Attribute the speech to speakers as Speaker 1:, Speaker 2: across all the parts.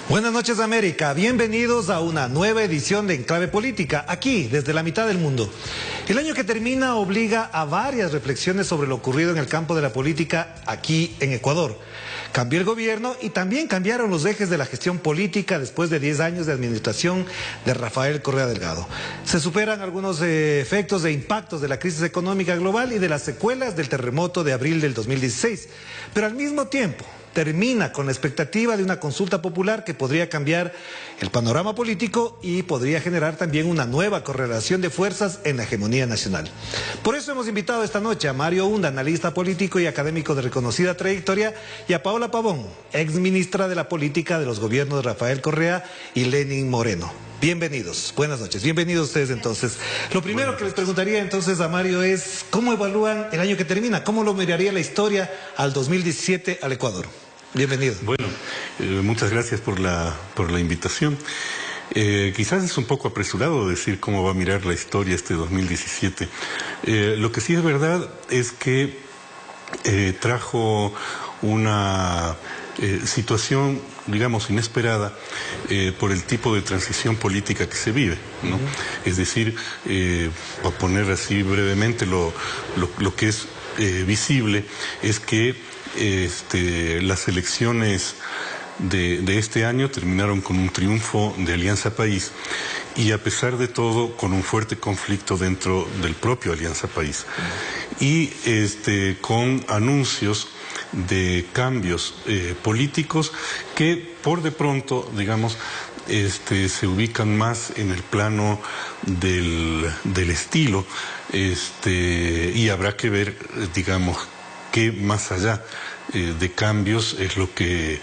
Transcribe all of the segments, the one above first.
Speaker 1: Buenas noches, América. Bienvenidos a una nueva edición de Enclave Política, aquí, desde la mitad del mundo. El año que termina obliga a varias reflexiones sobre lo ocurrido en el campo de la política aquí en Ecuador. Cambió el gobierno y también cambiaron los ejes de la gestión política después de 10 años de administración de Rafael Correa Delgado. Se superan algunos efectos e impactos de la crisis económica global y de las secuelas del terremoto de abril del 2016. Pero al mismo tiempo, termina con la expectativa de una consulta popular que podría cambiar el panorama político y podría generar también una nueva correlación de fuerzas en la hegemonía nacional. Por eso hemos invitado esta noche a Mario Hunda, analista político y académico de reconocida trayectoria, y a Paola Pavón, exministra de la política de los gobiernos de Rafael Correa y Lenín Moreno. Bienvenidos, buenas noches, bienvenidos ustedes entonces. Lo primero que les preguntaría entonces a Mario es, ¿cómo evalúan el año que termina? ¿Cómo lo miraría la historia al 2017 al Ecuador? Bienvenido.
Speaker 2: Bueno, muchas gracias por la invitación. Quizás es un poco apresurado decir cómo va a mirar la historia este 2017. Lo que sí es verdad es que trajo una situación, digamos, inesperada por el tipo de transición política que se vive, ¿no? Es decir, para poner así brevemente lo que es visible es que las elecciones de este año terminaron con un triunfo de Alianza País y a pesar de todo con un fuerte conflicto dentro del propio Alianza País y con anuncios de cambios políticos que por de pronto, digamos, se ubican más en el plano del estilo y habrá que ver, digamos, qué más allá de cambios es lo que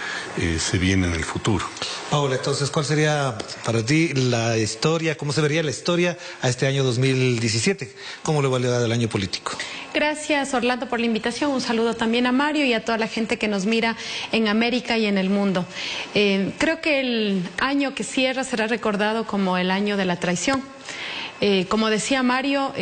Speaker 2: se viene en el futuro.
Speaker 1: Paola, entonces, ¿cuál sería para ti la historia, cómo se vería la historia a este año 2017? ¿Cómo lo evalúa el año político?
Speaker 3: Gracias, Orlando, por la invitación. Un saludo también a Mario y a toda la gente que nos mira en América y en el mundo. Creo que el año que cierra será recordado como el año de la traición. Como decía Mario,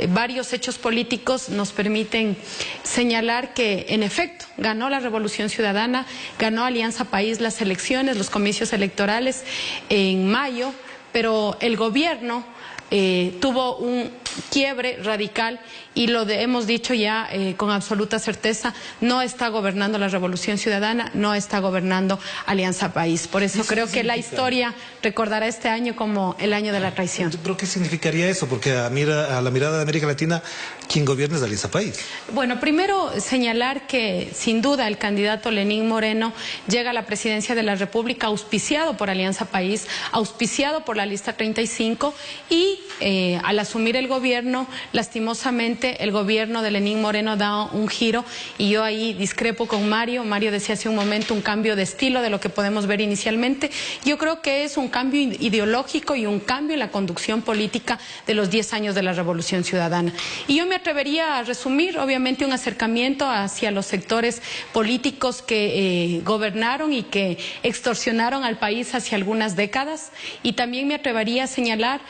Speaker 3: varios hechos políticos nos permiten señalar que, en efecto, ganó la Revolución Ciudadana, ganó Alianza País las elecciones, los comicios electorales en mayo, pero el gobierno tuvo un quiebre radical y hemos dicho ya con absoluta certeza, no está gobernando la Revolución Ciudadana, no está gobernando Alianza País. Por eso creo que la historia recordará este año como el año de la traición.
Speaker 1: ¿Pero qué significaría eso? Porque a la mirada de América Latina, ¿quién gobierna es Alianza País?
Speaker 3: Bueno, primero señalar que sin duda el candidato Lenín Moreno llega a la presidencia de la República auspiciado por Alianza País, auspiciado por la lista 35 y al asumir el gobierno, lastimosamente el gobierno de Lenín Moreno da un giro y yo ahí discrepo con Mario. Mario decía hace un momento un cambio de estilo de lo que podemos ver inicialmente. Yo creo que es un cambio ideológico y un cambio en la conducción política de los 10 años de la Revolución Ciudadana. Y yo me atrevería a resumir, obviamente, un acercamiento hacia los sectores políticos que gobernaron y que extorsionaron al país hace algunas décadas. Y también me atrevería a señalar,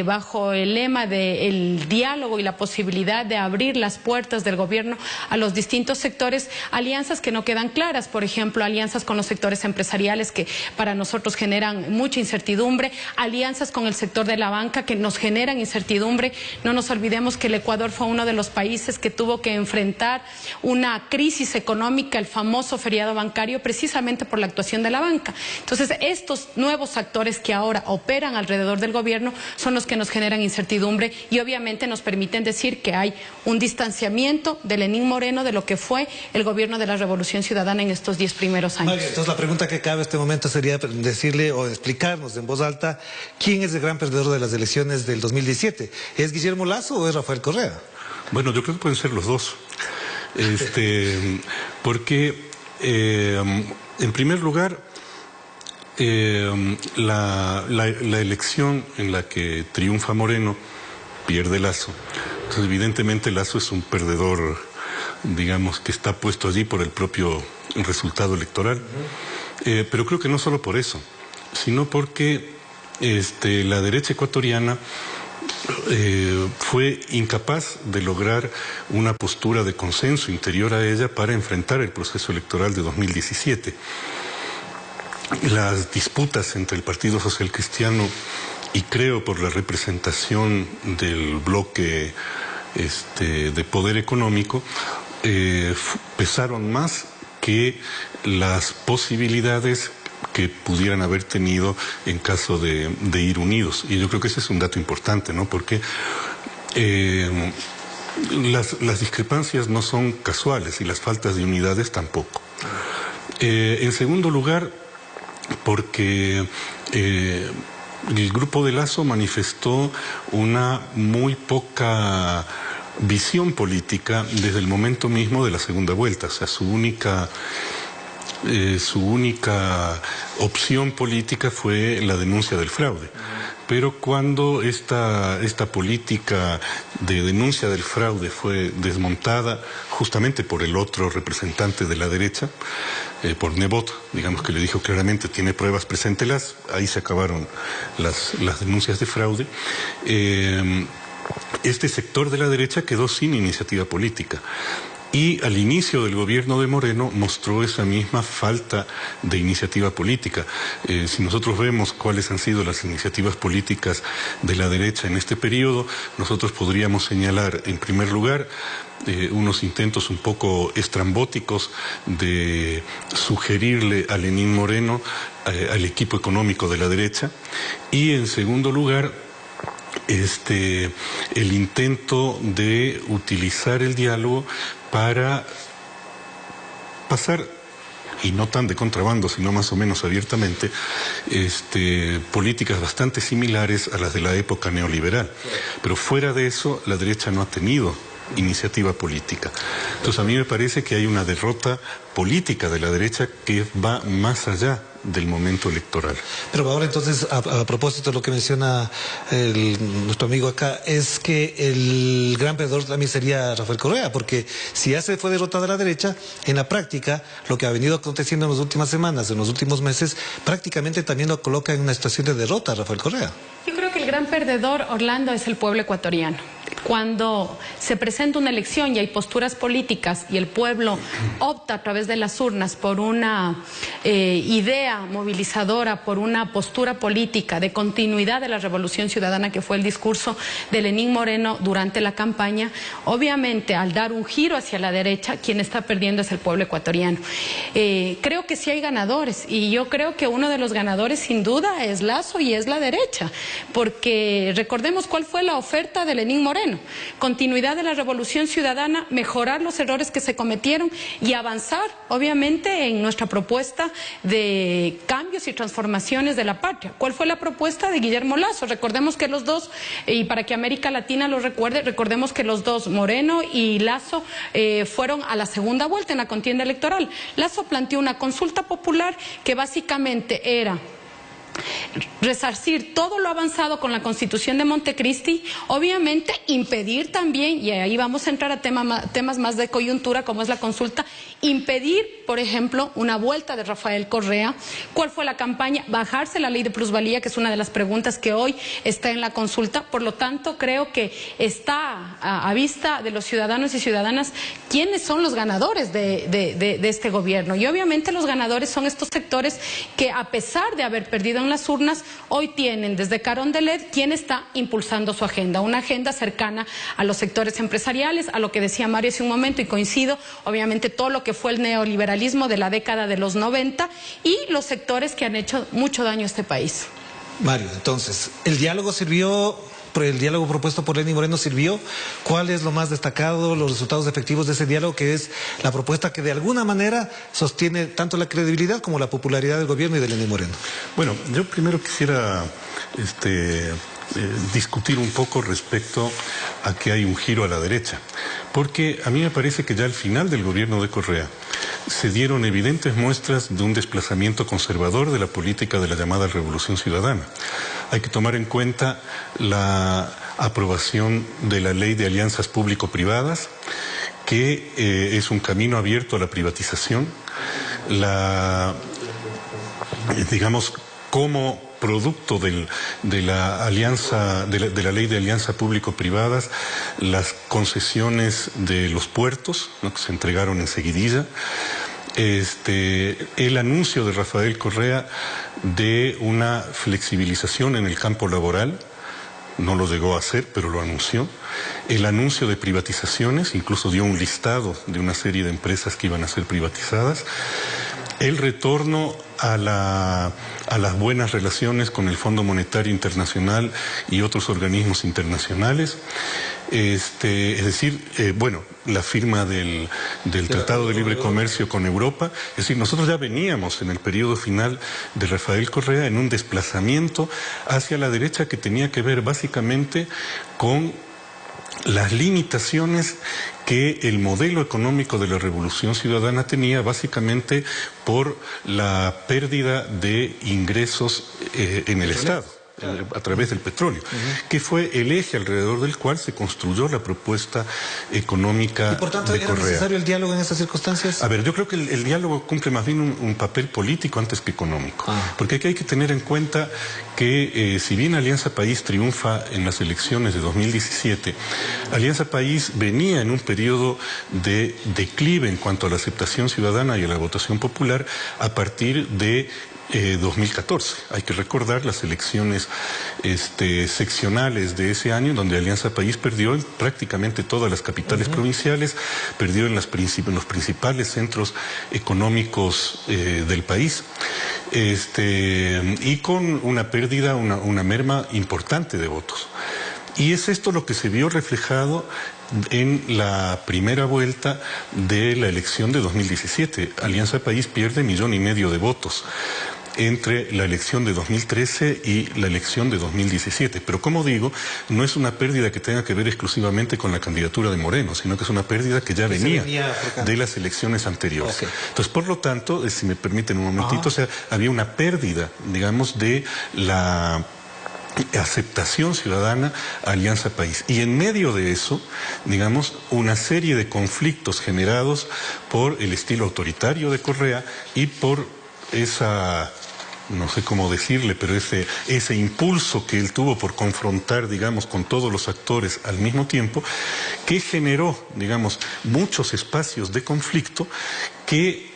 Speaker 3: bajo el lema del diálogo y la posibilidad de abrir las puertas del gobierno a los distintos sectores, alianzas que no quedan claras, por ejemplo, alianzas con los sectores empresariales que para nosotros generan mucha incertidumbre, alianzas con el sector de la banca que nos generan incertidumbre. No nos olvidemos que el Ecuador fue uno de los países que tuvo que enfrentar una crisis económica, el famoso feriado bancario, precisamente por la actuación de la banca. Entonces, estos nuevos actores que ahora operan alrededor del gobierno son los que nos generan incertidumbre y obviamente nos permiten decir que hay un distanciamiento de Lenín Moreno de lo que fue el gobierno de la Revolución Ciudadana en estos 10 primeros años.
Speaker 1: Vale, entonces la pregunta que cabe en este momento sería decirle o explicarnos en voz alta quién es el gran perdedor de las elecciones del 2017. ¿Es Guillermo Lasso o es Rafael Correa?
Speaker 2: Bueno, yo creo que pueden ser los dos. Porque en primer lugar, la elección en la que triunfa Moreno pierde Lasso. Entonces, evidentemente, Lasso es un perdedor, digamos, que está puesto allí por el propio resultado electoral. pero creo que no solo por eso, sino porque la derecha ecuatoriana fue incapaz de lograr una postura de consenso interior a ella para enfrentar el proceso electoral de 2017. Las disputas entre el Partido Social Cristiano y creo por la representación del bloque de poder económico pesaron más que las posibilidades que pudieran haber tenido en caso de ir unidos. Y yo creo que ese es un dato importante, ¿no? Porque las discrepancias no son casuales y las faltas de unidades tampoco. En segundo lugar, porque el grupo de Lasso manifestó una muy poca visión política desde el momento mismo de la segunda vuelta. O sea, su única opción política fue la denuncia del fraude. Pero cuando esta política de denuncia del fraude fue desmontada justamente por el otro representante de la derecha, por Nebot, digamos que le dijo claramente, tiene pruebas, preséntelas, ahí se acabaron las denuncias de fraude, este sector de la derecha quedó sin iniciativa política. Y al inicio del gobierno de Moreno mostró esa misma falta de iniciativa política. Si nosotros vemos cuáles han sido las iniciativas políticas de la derecha en este periodo, nosotros podríamos señalar, en primer lugar, unos intentos un poco estrambóticos de sugerirle a Lenín Moreno, al equipo económico de la derecha, y en segundo lugar, el intento de utilizar el diálogo para pasar, y no tan de contrabando, sino más o menos abiertamente, políticas bastante similares a las de la época neoliberal. Pero fuera de eso, la derecha no ha tenido iniciativa política. Entonces a mí me parece que hay una derrota política de la derecha que va más allá del momento electoral. Pero ahora entonces, a propósito de lo que menciona nuestro amigo acá, es que el gran perdedor también sería Rafael Correa, porque si ya se fue derrotada la derecha, en la práctica, lo que ha venido aconteciendo en las últimas semanas, en los últimos meses, prácticamente también lo coloca en una situación de derrota a Rafael Correa.
Speaker 3: Yo creo que el gran perdedor, Orlando, es el pueblo ecuatoriano. Cuando se presenta una elección y hay posturas políticas y el pueblo opta a través de las urnas por una idea movilizadora, por una postura política de continuidad de la revolución ciudadana, que fue el discurso de Lenín Moreno durante la campaña, obviamente al dar un giro hacia la derecha, quien está perdiendo es el pueblo ecuatoriano. Creo que sí hay ganadores, y yo creo que uno de los ganadores sin duda es Lasso y es la derecha, porque recordemos cuál fue la oferta de Lenín Moreno: continuidad de la revolución ciudadana, mejorar los errores que se cometieron y avanzar, obviamente, en nuestra propuesta de cambios y transformaciones de la patria. ¿Cuál fue la propuesta de Guillermo Lasso? Recordemos que los dos, y para que América Latina lo recuerde, recordemos que los dos, Moreno y Lasso, fueron a la segunda vuelta en la contienda electoral. Lasso planteó una consulta popular que básicamente era resarcir todo lo avanzado con la Constitución de Montecristi, obviamente impedir también, y ahí vamos a entrar a temas más de coyuntura como es la consulta, impedir, por ejemplo, una vuelta de Rafael Correa. ¿Cuál fue la campaña? Bajarse la ley de plusvalía, que es una de las preguntas que hoy está en la consulta. Por lo tanto, creo que está a vista de los ciudadanos y ciudadanas quiénes son los ganadores de este gobierno. Y obviamente los ganadores son estos sectores que, a pesar de haber perdido en las urnas, hoy tienen desde Carondelet quien está impulsando su agenda, una agenda cercana a los sectores empresariales, a lo que decía Mario hace un momento, y coincido, obviamente todo lo que fue el neoliberalismo de la década de los 90 y los sectores que han hecho mucho daño a este país.
Speaker 1: Mario, entonces, ¿el diálogo sirvió? ¿El diálogo propuesto por Lenín Moreno sirvió? ¿Cuál es lo más destacado, los resultados efectivos de ese diálogo, que es la propuesta que de alguna manera sostiene tanto la credibilidad como la popularidad del gobierno y de Lenín Moreno?
Speaker 2: Bueno, yo primero quisiera discutir un poco respecto a que hay un giro a la derecha, porque a mí me parece que ya al final del gobierno de Correa se dieron evidentes muestras de un desplazamiento conservador de la política de la llamada Revolución Ciudadana. Hay que tomar en cuenta la aprobación de la Ley de Alianzas Público-Privadas, que es un camino abierto a la privatización, la digamos, como producto de la alianza, de la ley de alianza público-privadas, las concesiones de los puertos, ¿no?, que se entregaron enseguidilla. El anuncio de Rafael Correa de una flexibilización en el campo laboral, no lo llegó a hacer, pero lo anunció. El anuncio de privatizaciones, incluso dio un listado de una serie de empresas que iban a ser privatizadas. El retorno a las buenas relaciones con el Fondo Monetario Internacional y otros organismos internacionales. Es decir, la firma del Tratado de Libre Comercio con Europa. Es decir, nosotros ya veníamos en el periodo final de Rafael Correa en un desplazamiento hacia la derecha que tenía que ver básicamente con las limitaciones que el modelo económico de la Revolución Ciudadana tenía, básicamente por la pérdida de ingresos en el Estado, a través del petróleo, que fue el eje alrededor del cual se construyó la propuesta económica de Correa. ¿Y por tanto era necesario
Speaker 1: el diálogo en estas circunstancias?
Speaker 2: A ver, yo creo que el diálogo cumple más bien un papel político antes que económico, porque aquí hay que tener en cuenta que si bien Alianza País triunfa en las elecciones de 2017, Alianza País venía en un periodo de declive en cuanto a la aceptación ciudadana y a la votación popular a partir de 2014. Hay que recordar las elecciones seccionales de ese año, donde Alianza País perdió en prácticamente todas las capitales provinciales, perdió en los principales centros económicos del país, y con una pérdida, una merma importante de votos. Y es esto lo que se vio reflejado en la primera vuelta de la elección de 2017. Alianza País pierde 1,5 millones de votos entre la elección de 2013 y la elección de 2017. Pero como digo, no es una pérdida que tenga que ver exclusivamente con la candidatura de Moreno, sino que es una pérdida que ya venía de las elecciones anteriores. Okay. Entonces, por lo tanto, si me permiten un momentito, o sea, había una pérdida, digamos, de la aceptación ciudadana a Alianza País. Y en medio de eso, digamos, una serie de conflictos generados por el estilo autoritario de Correa y por esa, no sé cómo decirle, pero ese impulso que él tuvo por confrontar, digamos, con todos los actores al mismo tiempo, que generó, digamos, muchos espacios de conflicto que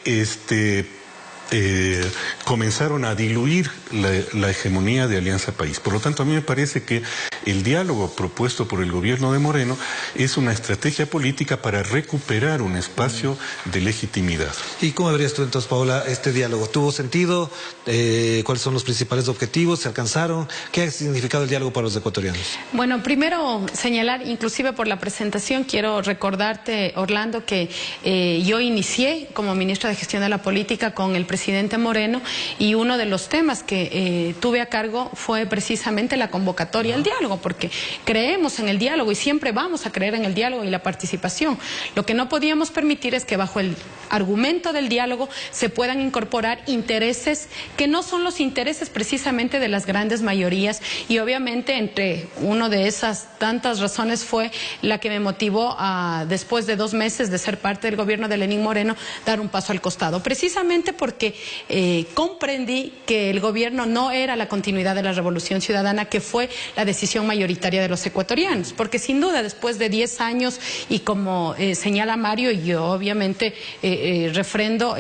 Speaker 2: comenzaron a diluir la hegemonía de Alianza País. Por lo tanto, a mí me parece que el diálogo propuesto por el gobierno de Moreno es una estrategia política para recuperar un espacio de legitimidad.
Speaker 1: ¿Y cómo verías tú entonces, Paola, este diálogo? ¿Tuvo sentido? ¿Cuáles son los principales objetivos? ¿Se alcanzaron? ¿Qué ha significado el diálogo para los ecuatorianos?
Speaker 3: Bueno, primero señalar, inclusive por la presentación, quiero recordarte, Orlando, que yo inicié como ministra de Gestión de la Política con el presidente Moreno, y uno de los temas que tuve a cargo fue precisamente la convocatoria al diálogo, porque creemos en el diálogo y siempre vamos a creer en el diálogo y la participación. Lo que no podíamos permitir es que bajo el argumento del diálogo se puedan incorporar intereses que no son los intereses precisamente de las grandes mayorías, y obviamente entre una de esas tantas razones fue la que me motivó a, después de 2 meses de ser parte del gobierno de Lenín Moreno, dar un paso al costado, precisamente porque comprendí que el gobierno no era la continuidad de la Revolución Ciudadana, que fue la decisión mayoritaria de los ecuatorianos, porque sin duda después de 10 años, y como señala Mario, y yo obviamente refrendo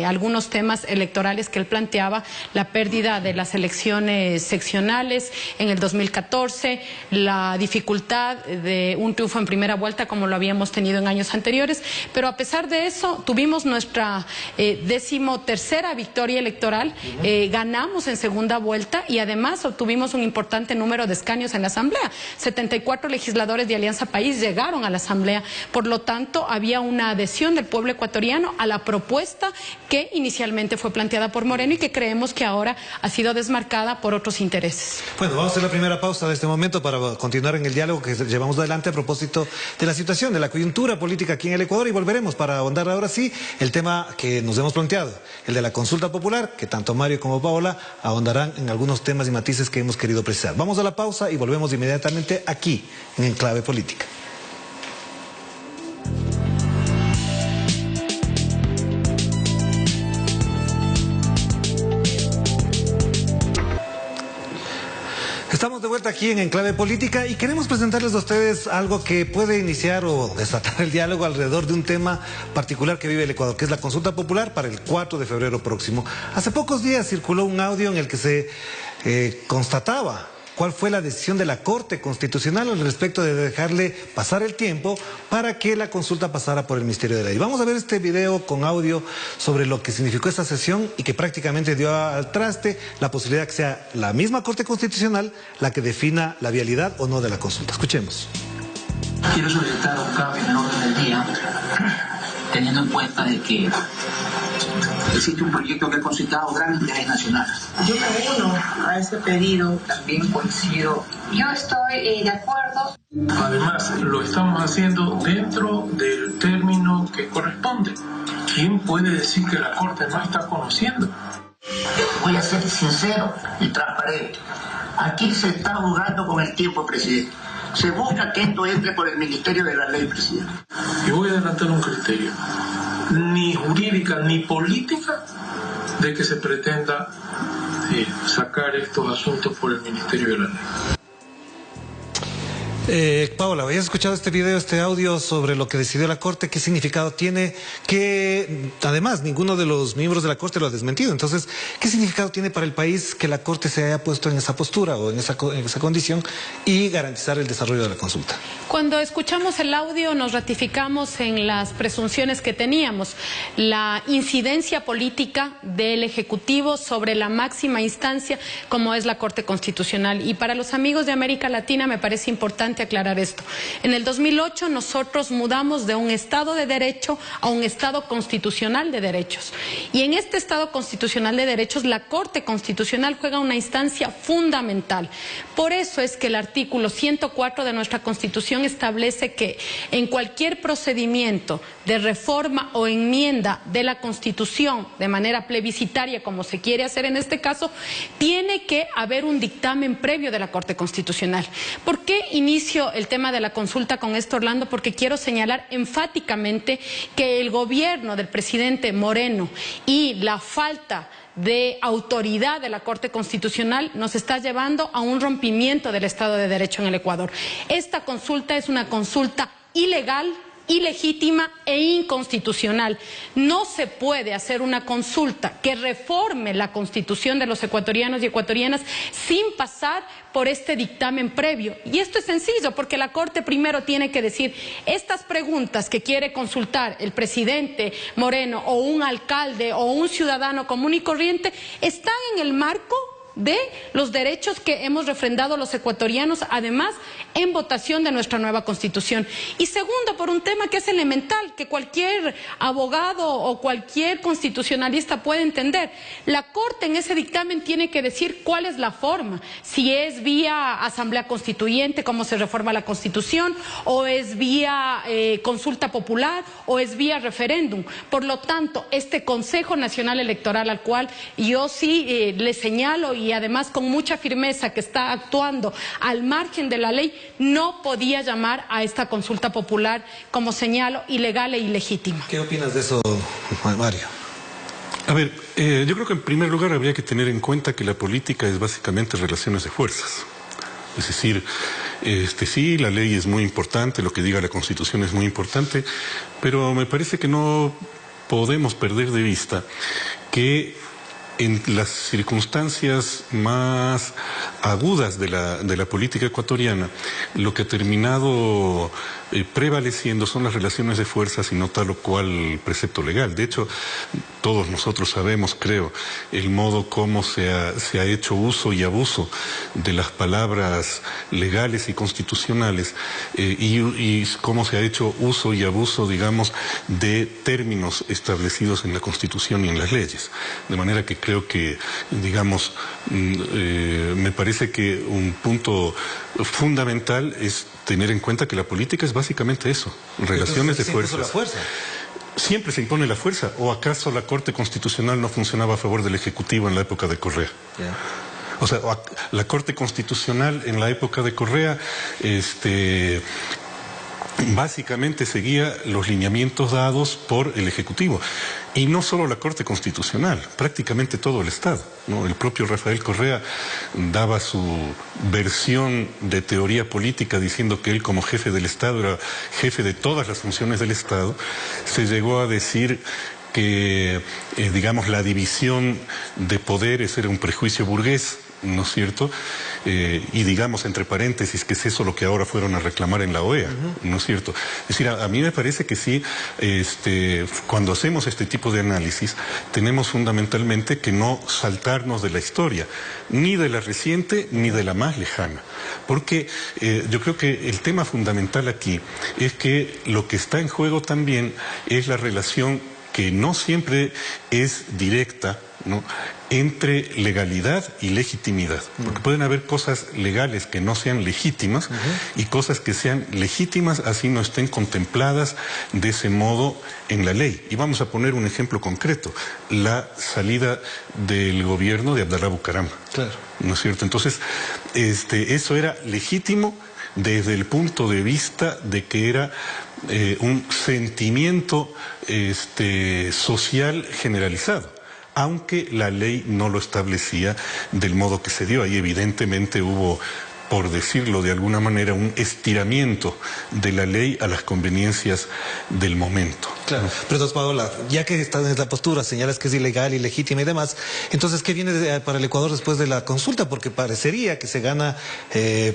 Speaker 3: algunos temas electorales que él planteaba, la pérdida de las elecciones seccionales en el 2014, la dificultad de un triunfo en primera vuelta como lo habíamos tenido en años anteriores, pero a pesar de eso tuvimos nuestra 13ª victoria electoral, ganamos en segunda vuelta y además obtuvimos un importante número de escaños en la Asamblea. 74 legisladores de Alianza País llegaron a la Asamblea, por lo tanto había una adhesión del pueblo ecuatoriano a la propuesta que inicialmente fue planteada por Moreno y que creemos que ahora ha sido desmarcada por otros intereses.
Speaker 1: Bueno, vamos a hacer la primera pausa de este momento para continuar en el diálogo que llevamos adelante a propósito de la situación, de la coyuntura política aquí en el Ecuador, y volveremos para ahondar ahora sí el tema que nos hemos planteado, el de la consulta popular, que tanto Mario como Paola ahondarán en algunos temas y matices que hemos querido precisar. Vamos a la pausa y volvemos inmediatamente aquí en Enclave Política. Estamos de vuelta aquí en Enclave Política y queremos presentarles a ustedes algo que puede iniciar o desatar el diálogo alrededor de un tema particular que vive el Ecuador, que es la consulta popular para el 4 de febrero próximo. Hace pocos días circuló un audio en el que se constataba cuál fue la decisión de la Corte Constitucional al respecto de dejarle pasar el tiempo para que la consulta pasara por el Ministerio de Ley. Vamos a ver este video con audio sobre lo que significó esta sesión y que prácticamente dio al traste la posibilidad de que sea la misma Corte Constitucional la que defina la vialidad o no de la consulta. Escuchemos.
Speaker 4: Quiero solicitar un cambio en el orden del día, teniendo en cuenta de que existe un proyecto que ha concitado gran interés nacional.
Speaker 5: Yo me uno a ese pedido, también coincido.
Speaker 6: Yo estoy de acuerdo.
Speaker 7: Además, lo estamos haciendo dentro del término que corresponde. ¿Quién puede decir que la Corte no está conociendo?
Speaker 4: Voy a ser sincero y transparente. Aquí se está jugando con el tiempo, presidente. Se busca que esto entre por el Ministerio de la Ley, presidente.
Speaker 7: Y voy a adelantar un criterio. Ni jurídica ni política de que se pretenda sacar estos asuntos por el Ministerio de la Ley.
Speaker 1: Paola, ¿habías escuchado este video, este audio sobre lo que decidió la Corte? ¿Qué significado tiene? Que además ninguno de los miembros de la Corte lo ha desmentido. Entonces, ¿qué significado tiene para el país que la Corte se haya puesto en esa postura o en esa condición y garantizar el desarrollo de la consulta?
Speaker 3: Cuando escuchamos el audio nos ratificamos en las presunciones que teníamos. La incidencia política del Ejecutivo sobre la máxima instancia como es la Corte Constitucional. Y para los amigos de América Latina me parece importante aclarar esto. En el 2008 nosotros mudamos de un Estado de Derecho a un Estado constitucional de derechos. Y en este Estado constitucional de derechos la Corte Constitucional juega una instancia fundamental. Por eso es que el artículo 104 de nuestra Constitución establece que en cualquier procedimiento de reforma o enmienda de la Constitución de manera plebiscitaria, como se quiere hacer en este caso, tiene que haber un dictamen previo de la Corte Constitucional. ¿Por qué inicio el tema de la consulta con esto, Orlando? Porque quiero señalar enfáticamente que el gobierno del presidente Moreno y la falta de autoridad de la Corte Constitucional nos está llevando a un rompimiento del Estado de Derecho en el Ecuador. Esta consulta es una consulta ilegal, ilegítima e inconstitucional. No se puede hacer una consulta que reforme la Constitución de los ecuatorianos y ecuatorianas sin pasar por este dictamen previo. Y esto es sencillo, porque la Corte primero tiene que decir estas preguntas que quiere consultar el presidente Moreno o un alcalde o un ciudadano común y corriente están en el marco de los derechos que hemos refrendado los ecuatorianos, además en votación de nuestra nueva Constitución. Y segundo, por un tema que es elemental, que cualquier abogado o cualquier constitucionalista puede entender. La Corte en ese dictamen tiene que decir cuál es la forma, si es vía asamblea constituyente, cómo se reforma la Constitución, o es vía consulta popular, o es vía referéndum. Por lo tanto, este Consejo Nacional Electoral, al cual yo sí le señalo y además con mucha firmeza que está actuando al margen de la ley, no podía llamar a esta consulta popular, como señalo, ilegal e ilegítima.
Speaker 1: ¿Qué opinas de eso, Mario?
Speaker 2: A ver, yo creo que en primer lugar habría que tener en cuenta que la política es básicamente relaciones de fuerzas. Es decir, sí, la ley es muy importante, lo que diga la Constitución es muy importante, pero me parece que no podemos perder de vista que en las circunstancias más agudas de la política ecuatoriana, lo que ha terminado prevaleciendo son las relaciones de fuerzas y no tal o cual precepto legal. De hecho, todos nosotros sabemos, creo, el modo como se ha hecho uso y abuso de las palabras legales y constitucionales y cómo se ha hecho uso y abuso, digamos, de términos establecidos en la Constitución y en las leyes. De manera que creo que, digamos, me parece que un punto fundamental es tener en cuenta que la política es básicamente eso, relaciones de fuerzas. ¿Siempre se impone la fuerza? ¿O acaso la Corte Constitucional no funcionaba a favor del Ejecutivo en la época de Correa? Yeah. O sea, la Corte Constitucional en la época de Correa básicamente seguía los lineamientos dados por el Ejecutivo. Y no solo la Corte Constitucional, prácticamente todo el Estado, ¿no? El propio Rafael Correa daba su versión de teoría política diciendo que él, como jefe del Estado, era jefe de todas las funciones del Estado. Se llegó a decir que, digamos, la división de poderes era un prejuicio burgués, ¿no es cierto? Y digamos, entre paréntesis, que es eso lo que ahora fueron a reclamar en la OEA, ¿no es cierto? Es decir, a mí me parece que sí, cuando hacemos este tipo de análisis, tenemos fundamentalmente que no saltarnos de la historia, ni de la reciente, ni de la más lejana. Porque yo creo que el tema fundamental aquí es que lo que está en juego también es la relación que no siempre es directa, ¿no?, entre legalidad y legitimidad, porque pueden haber cosas legales que no sean legítimas y cosas que sean legítimas así no estén contempladas de ese modo en la ley. Y vamos a poner un ejemplo concreto: la salida del gobierno de Abdalá Bucaram. Claro. ¿No es cierto? Entonces, eso era legítimo desde el punto de vista de que era un sentimiento social generalizado, aunque la ley no lo establecía del modo que se dio. Ahí evidentemente hubo, por decirlo de alguna manera, un estiramiento de la ley a las conveniencias del momento.
Speaker 1: Claro, pero entonces, Paola, ya que estás en la postura, señalas que es ilegal, ilegítima y demás, entonces, ¿qué viene para el Ecuador después de la consulta? Porque parecería que se gana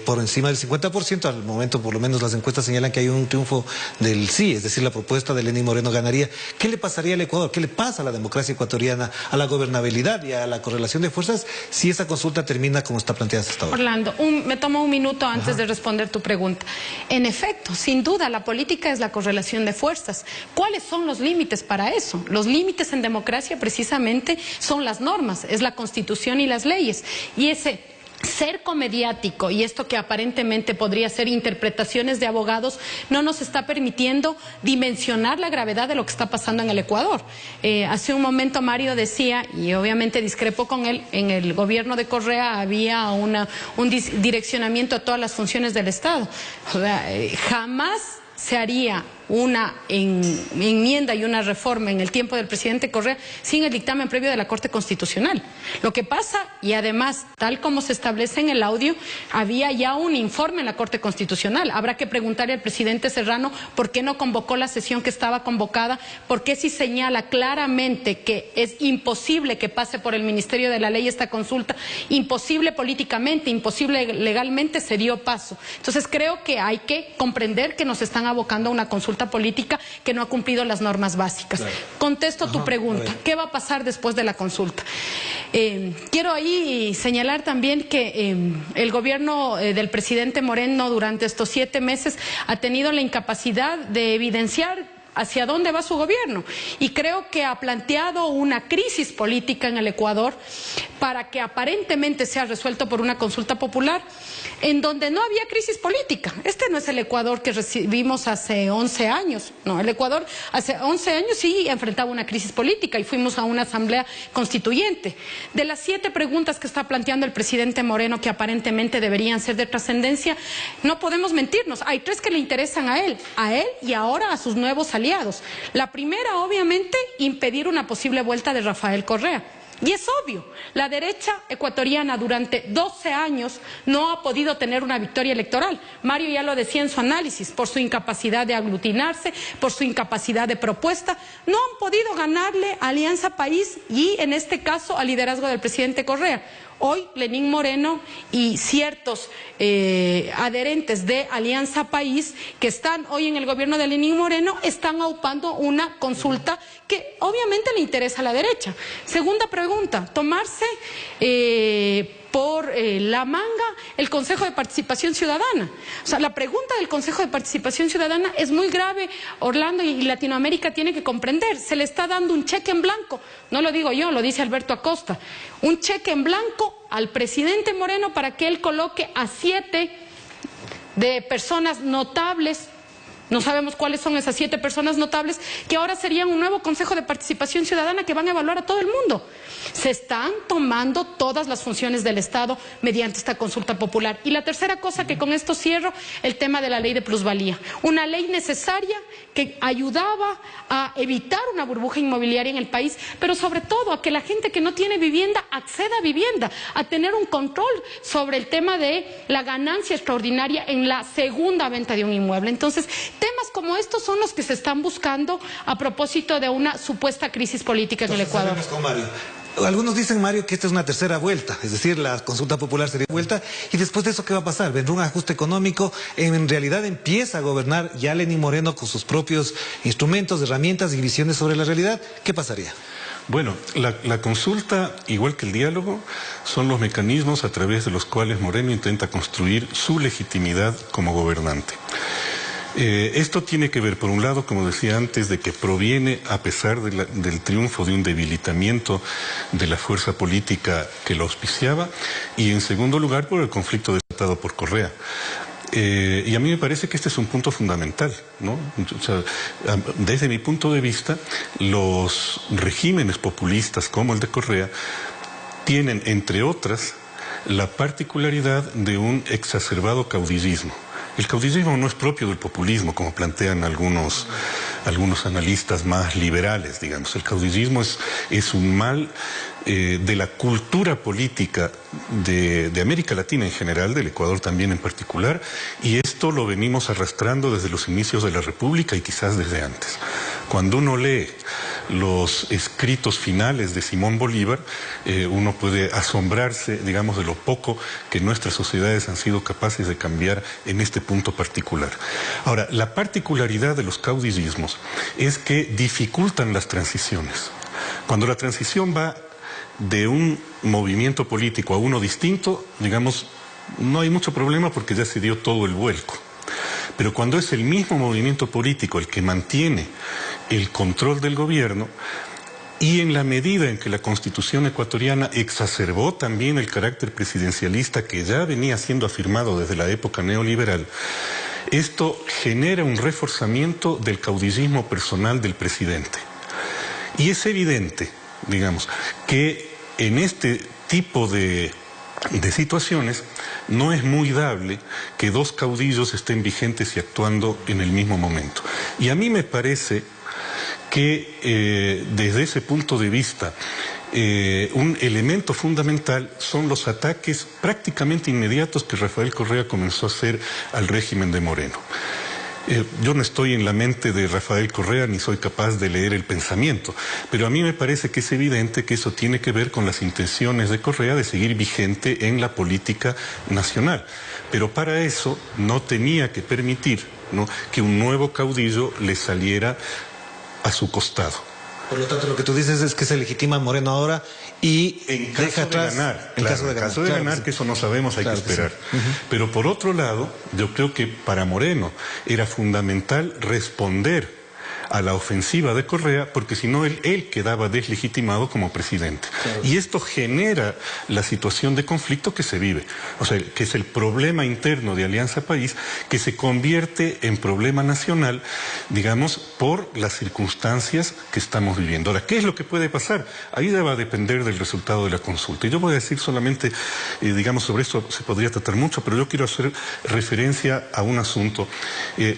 Speaker 1: por encima del 50%, al momento por lo menos las encuestas señalan que hay un triunfo del sí, es decir, la propuesta de Lenín Moreno ganaría. ¿Qué le pasaría al Ecuador? ¿Qué le pasa a la democracia ecuatoriana, a la gobernabilidad y a la correlación de fuerzas si esa consulta termina como está planteada hasta ahora?
Speaker 3: Orlando, me tomo un minuto antes de responder tu pregunta. En efecto, sin duda, la política es la correlación de fuerzas. ¿Cuáles son los límites para eso? Los límites en democracia precisamente son las normas, es la Constitución y las leyes. Y ese cerco mediático y esto que aparentemente podría ser interpretaciones de abogados no nos está permitiendo dimensionar la gravedad de lo que está pasando en el Ecuador. Hace un momento Mario decía, y obviamente discrepo con él, en el gobierno de Correa había un direccionamiento a todas las funciones del Estado. O sea, jamás se haría una enmienda y una reforma en el tiempo del presidente Correa sin el dictamen previo de la Corte Constitucional. Lo que pasa, y además, tal como se establece en el audio, había ya un informe en la Corte Constitucional. Habrá que preguntarle al presidente Serrano por qué no convocó la sesión que estaba convocada, por qué si señala claramente que es imposible que pase por el Ministerio de la Ley esta consulta, imposible políticamente, imposible legalmente, se dio paso. Entonces creo que hay que comprender que nos están abocando a una consulta política que no ha cumplido las normas básicas. Claro. Contesto tu pregunta. ¿Qué va a pasar después de la consulta? Quiero ahí señalar también que el gobierno del presidente Moreno durante estos 7 meses ha tenido la incapacidad de evidenciar hacia dónde va su gobierno, y creo que ha planteado una crisis política en el Ecuador para que aparentemente sea resuelto por una consulta popular en donde no había crisis política. Este no es el Ecuador que recibimos hace 11 años, no, el Ecuador hace 11 años sí enfrentaba una crisis política y fuimos a una asamblea constituyente. De las 7 preguntas que está planteando el presidente Moreno, que aparentemente deberían ser de trascendencia, no podemos mentirnos, hay 3 que le interesan a él y ahora a sus nuevos aliados. La primera, obviamente, impedir una posible vuelta de Rafael Correa. Y es obvio, la derecha ecuatoriana durante 12 años no ha podido tener una victoria electoral. Mario ya lo decía en su análisis, por su incapacidad de aglutinarse, por su incapacidad de propuesta, no han podido ganarle a Alianza País y, en este caso, al liderazgo del presidente Correa. Hoy Lenín Moreno y ciertos adherentes de Alianza País que están hoy en el gobierno de Lenín Moreno están aupando una consulta que obviamente le interesa a la derecha. Segunda pregunta, tomarse por la manga el Consejo de Participación Ciudadana. O sea, la pregunta del Consejo de Participación Ciudadana es muy grave, Orlando, y Latinoamérica tiene que comprender. Se le está dando un cheque en blanco, no lo digo yo, lo dice Alberto Acosta, un cheque en blanco al presidente Moreno para que él coloque a 7 de personas notables No sabemos cuáles son esas 7 personas notables que ahora serían un nuevo Consejo de Participación Ciudadana que van a evaluar a todo el mundo. Se están tomando todas las funciones del Estado mediante esta consulta popular. Y la tercera cosa, que con esto cierro, el tema de la ley de plusvalía. Una ley necesaria que ayudaba a evitar una burbuja inmobiliaria en el país, pero sobre todo a que la gente que no tiene vivienda acceda a vivienda, a tener un control sobre el tema de la ganancia extraordinaria en la segunda venta de un inmueble. Entonces, temas como estos son los que se están buscando a propósito de una supuesta crisis política en el Ecuador.
Speaker 1: Con Mario. Algunos dicen, Mario, que esta es una tercera vuelta, es decir, la consulta popular sería vuelta, y después de eso, ¿qué va a pasar? ¿Vendrá un ajuste económico? En realidad empieza a gobernar ya Lenín Moreno con sus propios instrumentos, herramientas y visiones sobre la realidad. ¿Qué pasaría?
Speaker 2: Bueno, la consulta, igual que el diálogo, son los mecanismos a través de los cuales Moreno intenta construir su legitimidad como gobernante. Esto tiene que ver, por un lado, como decía antes, de que proviene a pesar del triunfo de un debilitamiento de la fuerza política que lo auspiciaba, y en segundo lugar por el conflicto desatado por Correa. Y a mí me parece que este es un punto fundamental, ¿no? O sea, desde mi punto de vista, los regímenes populistas como el de Correa tienen, entre otras, la particularidad de un exacerbado caudillismo. El caudillismo no es propio del populismo, como plantean algunos analistas más liberales, digamos. El caudillismo es un mal de la cultura política de América Latina en general, del Ecuador también en particular, y esto lo venimos arrastrando desde los inicios de la República y quizás desde antes. Cuando uno lee los escritos finales de Simón Bolívar, uno puede asombrarse, digamos, de lo poco que nuestras sociedades han sido capaces de cambiar en este punto particular. Ahora, la particularidad de los caudillismos es que dificultan las transiciones. Cuando la transición va de un movimiento político a uno distinto, digamos, no hay mucho problema porque ya se dio todo el vuelco. Pero cuando es el mismo movimiento político el que mantiene el control del gobierno, y en la medida en que la Constitución ecuatoriana exacerbó también el carácter presidencialista que ya venía siendo afirmado desde la época neoliberal, esto genera un reforzamiento del caudillismo personal del presidente. Y es evidente, digamos, que en este tipo de situaciones no es muy dable que dos caudillos estén vigentes y actuando en el mismo momento. Y a mí me parece que desde ese punto de vista un elemento fundamental son los ataques prácticamente inmediatos que Rafael Correa comenzó a hacer al régimen de Moreno. Yo no estoy en la mente de Rafael Correa ni soy capaz de leer el pensamiento, pero a mí me parece que es evidente que eso tiene que ver con las intenciones de Correa de seguir vigente en la política nacional. Pero para eso no tenía que permitir, ¿no?, que un nuevo caudillo le saliera a su costado.
Speaker 1: Por lo tanto, lo que tú dices es que se legitima a Moreno ahora y
Speaker 2: en caso de ganar, en caso de ganar, que eso no sabemos, hay que esperar. Sí. Pero por otro lado, yo creo que para Moreno era fundamental responder a la ofensiva de Correa, porque si no él quedaba deslegitimado como presidente. Claro. Y esto genera la situación de conflicto que se vive, o sea, que es el problema interno de Alianza País, que se convierte en problema nacional, digamos, por las circunstancias que estamos viviendo. Ahora, ¿qué es lo que puede pasar? Ahí ya va a depender del resultado de la consulta. Y yo voy a decir solamente, digamos, sobre esto se podría tratar mucho, pero yo quiero hacer referencia a un asunto.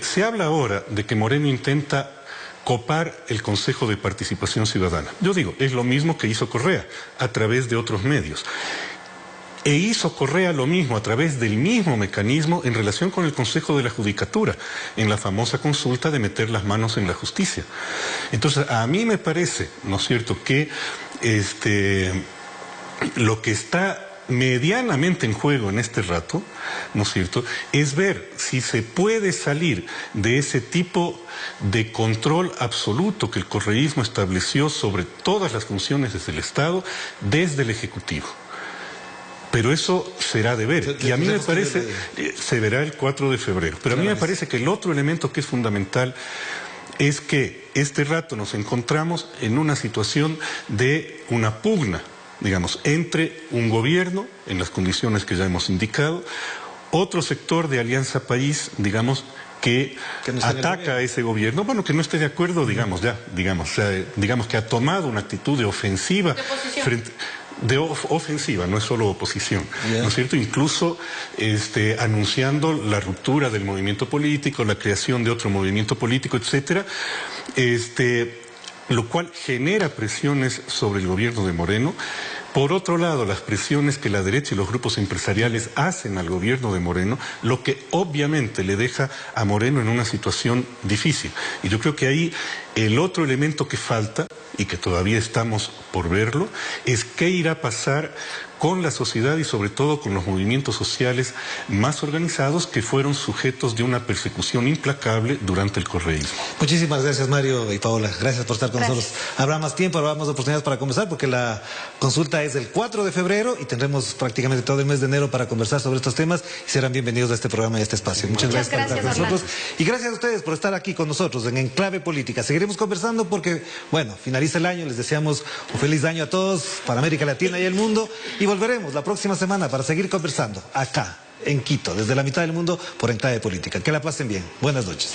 Speaker 2: Se habla ahora de que Moreno intenta copar el Consejo de Participación Ciudadana. Yo digo, es lo mismo que hizo Correa, a través de otros medios. E hizo Correa lo mismo, a través del mismo mecanismo en relación con el Consejo de la Judicatura, en la famosa consulta de meter las manos en la justicia. Entonces, a mí me parece, ¿no es cierto?, que lo que está medianamente en juego en este rato, ¿no es cierto?, es ver si se puede salir de ese tipo de control absoluto que el correísmo estableció sobre todas las funciones desde el Estado, desde el Ejecutivo. Pero eso será de ver, y a mí me parece, se verá el 4 de febrero, pero a mí me parece que el otro elemento que es fundamental es que este rato nos encontramos en una situación de una pugna, digamos, entre un gobierno, en las condiciones que ya hemos indicado, otro sector de Alianza País, digamos, que
Speaker 1: no
Speaker 2: ataca a ese gobierno, bueno, que no esté de acuerdo, digamos que ha tomado una actitud de ofensiva frente... ofensiva, no es solo oposición, ¿no es cierto? Incluso anunciando la ruptura del movimiento político, la creación de otro movimiento político, etcétera, lo cual genera presiones sobre el gobierno de Moreno. Por otro lado, las presiones que la derecha y los grupos empresariales hacen al gobierno de Moreno, lo que obviamente le deja a Moreno en una situación difícil. Y yo creo que ahí el otro elemento que falta, y que todavía estamos por verlo, es qué irá a pasar con la sociedad y sobre todo con los movimientos sociales más organizados que fueron sujetos de una persecución implacable durante el correísmo.
Speaker 1: Muchísimas gracias, Mario y Paola. Gracias por estar con nosotros. Habrá más tiempo, habrá más oportunidades para conversar porque la consulta es el 4 de febrero y tendremos prácticamente todo el mes de enero para conversar sobre estos temas y serán bienvenidos a este programa y a este espacio. Muchas gracias por estar con nosotros y gracias a ustedes por estar aquí con nosotros en Enclave Política. Seguiremos conversando porque, bueno, finaliza el año, les deseamos un feliz año a todos para América Latina y el mundo y volveremos la próxima semana para seguir conversando acá en Quito, desde la mitad del mundo por Enclave Política. Que la pasen bien. Buenas noches.